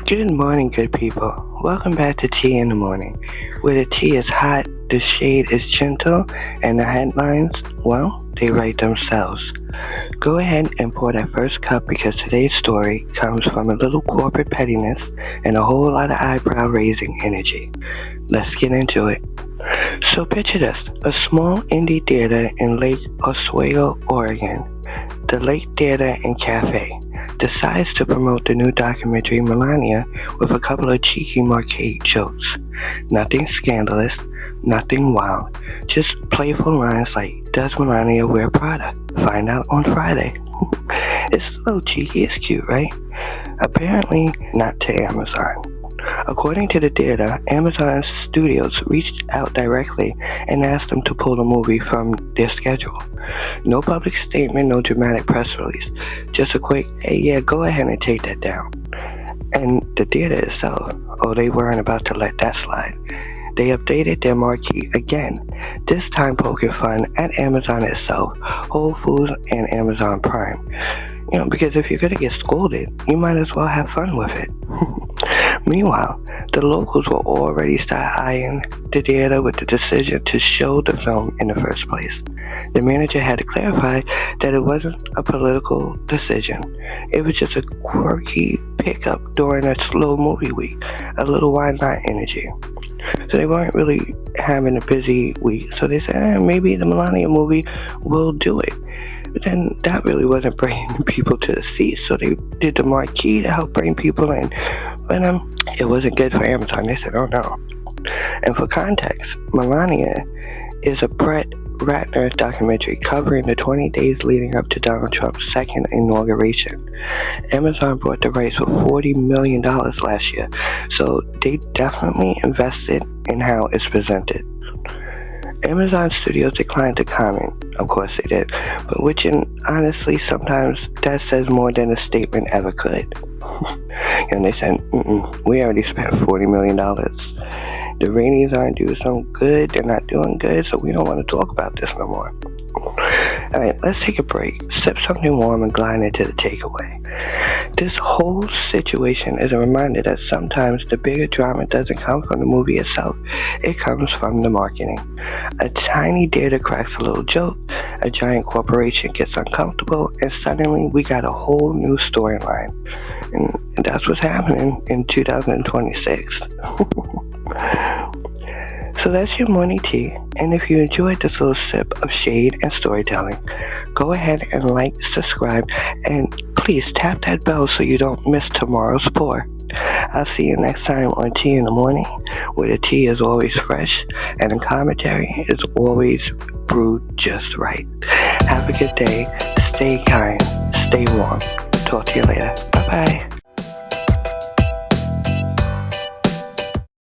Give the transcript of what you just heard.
Good morning, good people. Welcome back to Tea in the Morning, where the tea is hot, the shade is gentle, and the headlines, well, they write themselves. Go ahead and pour that first cup because today's story comes from a little corporate pettiness and a whole lot of eyebrow-raising energy. Let's get into it. So picture this, a small indie theater in Lake Oswego, Oregon. The Lake Theater Café decides to promote the new documentary Melania with a couple of cheeky marquee jokes. Nothing scandalous, nothing wild, just playful lines like, does Melania wear Prada? Find out on Friday. It's a little cheeky, it's cute, right? Apparently not to Amazon. According to the theater, Amazon Studios reached out directly and asked them to pull the movie from their schedule. No public statement, no dramatic press release. Just a quick, hey, yeah, go ahead and take that down. And the theater itself, they weren't about to let that slide. They updated their marquee again, this time poking fun at Amazon itself, Whole Foods, and Amazon Prime. Because if you're going to get scolded, you might as well have fun with it. Meanwhile, the locals were already start eyeing the theater with the decision to show the film in the first place. The manager had to clarify that it wasn't a political decision. It was just a quirky pickup during a slow movie week, a little why not energy. So they weren't really having a busy week, so they said, maybe the Melania movie will do it. But then that really wasn't bringing people to the seats, so they did the marquee to help bring people in. But it wasn't good for Amazon. They said, oh no. And for context, Melania is a Brett Ratner documentary covering the 20 days leading up to Donald Trump's second inauguration. Amazon bought the rights for $40 million last year, so they definitely invested in how it's presented. Amazon Studios declined to comment. Of course they did, but honestly, sometimes that says more than a statement ever could. And they said, we already spent $40 million. The ratings aren't doing so good, they're not doing good, so we don't want to talk about this no more. Alright, let's take a break, sip something warm, and glide into the takeaway. This whole situation is a reminder that sometimes the bigger drama doesn't come from the movie itself, it comes from the marketing. A tiny theater cracks a little joke, a giant corporation gets uncomfortable, and suddenly we got a whole new storyline. And that's what's happening in 2026. So that's your morning tea, and if you enjoyed this little sip of shade and storytelling, go ahead and like, subscribe, and please tap that bell so you don't miss tomorrow's pour. I'll see you next time on Tea in the Morning, where the tea is always fresh and the commentary is always brewed just right. Have a good day, stay kind, stay warm. Talk to you later. Bye-bye.